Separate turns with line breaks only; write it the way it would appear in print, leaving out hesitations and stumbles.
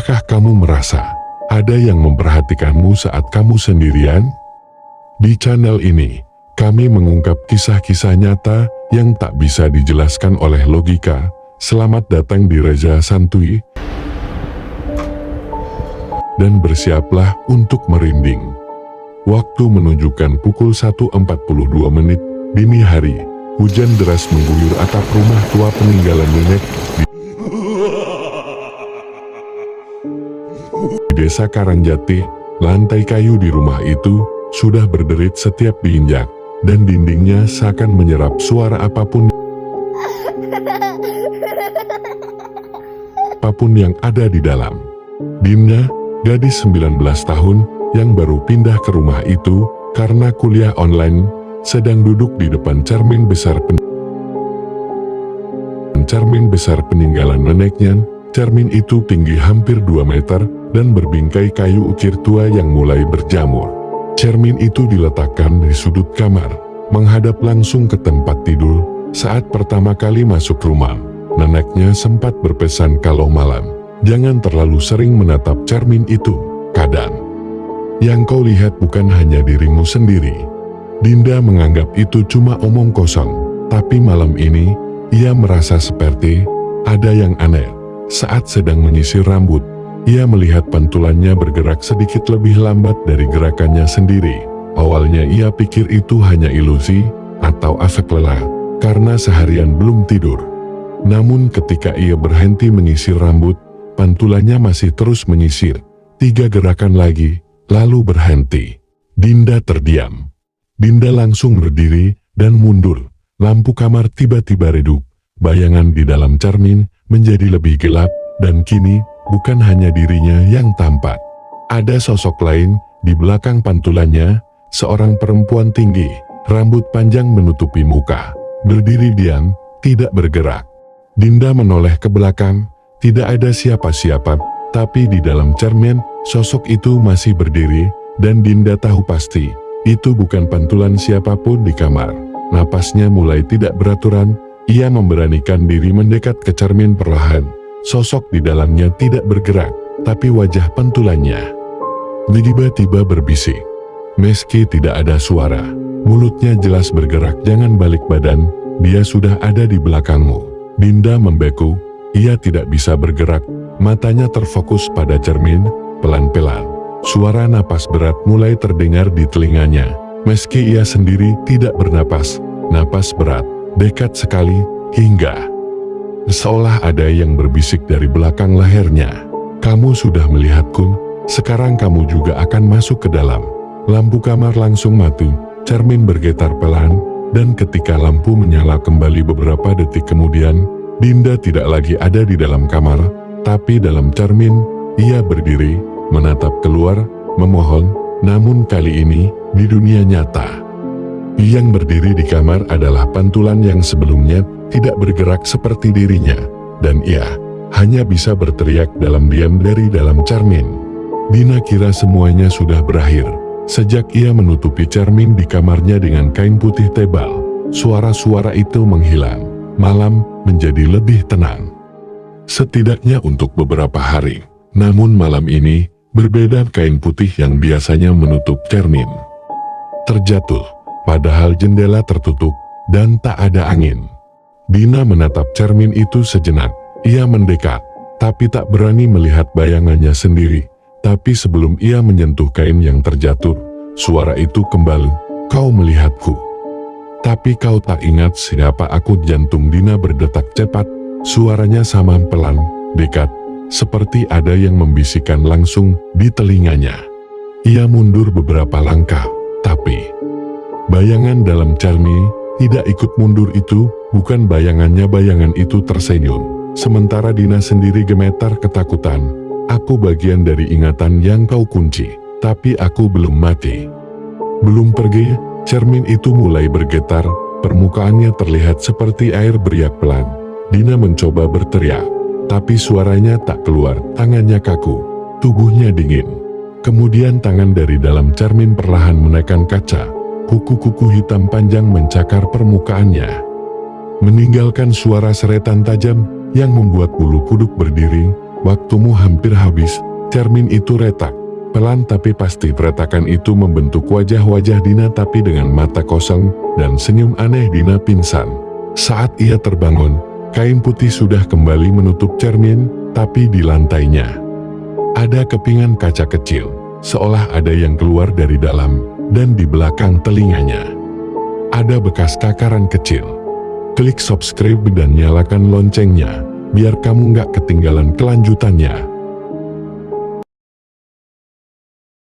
Apakah kamu merasa ada yang memperhatikanmu saat kamu sendirian? Di channel ini, kami mengungkap kisah-kisah nyata yang tak bisa dijelaskan oleh logika. Selamat datang di Reza Santuy. Dan bersiaplah untuk merinding. Waktu menunjukkan pukul 1.42 dini hari. Hujan deras mengguyur atap rumah tua peninggalan nenek di Desa Karangjati. Lantai kayu di rumah itu sudah berderit setiap diinjak, dan dindingnya seakan menyerap suara apapun yang ada di dalam. Dinda, gadis 19 tahun yang baru pindah ke rumah itu karena kuliah online, sedang duduk di depan cermin besar peninggalan neneknya. Cermin itu tinggi hampir 2 meter dan berbingkai kayu ukir tua yang mulai berjamur. Cermin itu diletakkan di sudut kamar, menghadap langsung ke tempat tidur. Saat pertama kali masuk rumah, neneknya sempat berpesan kalau malam jangan terlalu sering menatap cermin itu. Kadang yang kau lihat bukan hanya dirimu sendiri. Dinda menganggap itu cuma omong kosong, tapi malam ini ia merasa seperti ada yang aneh. Saat sedang menyisir rambut, ia melihat pantulannya bergerak sedikit lebih lambat dari gerakannya sendiri. Awalnya ia pikir itu hanya ilusi atau efek lelah karena seharian belum tidur. Namun ketika ia berhenti menyisir rambut, pantulannya masih terus menyisir. 3 gerakan lagi, lalu berhenti. Dinda terdiam. Dinda langsung berdiri dan mundur. Lampu kamar tiba-tiba redup. Bayangan di dalam cermin menjadi lebih gelap, dan kini bukan hanya dirinya yang tampak. Ada sosok lain di belakang pantulannya, seorang perempuan tinggi, rambut panjang menutupi muka, berdiri diam, tidak bergerak. Dinda menoleh ke belakang, tidak ada siapa-siapa, tapi di dalam cermin, sosok itu masih berdiri, dan Dinda tahu pasti, itu bukan pantulan siapapun di kamar. Napasnya mulai tidak beraturan. Ia memberanikan diri mendekat ke cermin perlahan. Sosok di dalamnya tidak bergerak, tapi wajah pantulannya tiba-tiba berbisik. Meski tidak ada suara, mulutnya jelas bergerak. Jangan balik badan, dia sudah ada di belakangmu. Dinda membeku, ia tidak bisa bergerak. Matanya terfokus pada cermin. Pelan-pelan, suara napas berat mulai terdengar di telinganya. Meski ia sendiri tidak bernapas, napas berat, dekat sekali, hingga seolah ada yang berbisik dari belakang lehernya. Kamu sudah melihatku, sekarang kamu juga akan masuk ke dalam. Lampu kamar langsung mati, cermin bergetar pelan, dan ketika lampu menyala kembali beberapa detik kemudian, Dinda tidak lagi ada di dalam kamar, tapi dalam cermin. Ia berdiri, menatap keluar, memohon, namun kali ini di dunia nyata. Yang berdiri di kamar adalah pantulan yang sebelumnya tidak bergerak seperti dirinya, dan ia hanya bisa berteriak dalam diam dari dalam cermin. Dina kira semuanya sudah berakhir. Sejak ia menutupi cermin di kamarnya dengan kain putih tebal, suara-suara itu menghilang. Malam menjadi lebih tenang. Setidaknya untuk beberapa hari. Namun malam ini berbeda. Kain putih yang biasanya menutup cermin terjatuh. Padahal jendela tertutup, dan tak ada angin. Dina menatap cermin itu sejenak. Ia mendekat, tapi tak berani melihat bayangannya sendiri. Tapi sebelum ia menyentuh kain yang terjatuh, suara itu kembali. Kau melihatku, tapi kau tak ingat siapa aku. Jantung Dina berdetak cepat. Suaranya sama pelan, dekat, seperti ada yang membisikkan langsung di telinganya. Ia mundur beberapa langkah, tapi bayangan dalam cermin tidak ikut mundur. Itu bukan bayangannya. Bayangan itu tersenyum. Sementara Dina sendiri gemetar ketakutan. Aku bagian dari ingatan yang kau kunci, tapi aku belum mati. Belum pergi. Cermin itu mulai bergetar. Permukaannya terlihat seperti air beriak pelan. Dina mencoba berteriak, tapi suaranya tak keluar. Tangannya kaku, tubuhnya dingin. Kemudian tangan dari dalam cermin perlahan menekan kaca. Kuku-kuku hitam panjang mencakar permukaannya, meninggalkan suara seretan tajam yang membuat bulu kuduk berdiri. Waktumu hampir habis, cermin itu retak. Pelan tapi pasti peretakan itu membentuk wajah-wajah Dina tapi dengan mata kosong dan senyum aneh Dina pingsan. Saat ia terbangun, kain putih sudah kembali menutup cermin, tapi di lantainya ada kepingan kaca kecil, seolah ada yang keluar dari dalam, dan di belakang telinganya ada bekas takaran kecil. Klik subscribe dan nyalakan loncengnya, biar kamu nggak ketinggalan kelanjutannya.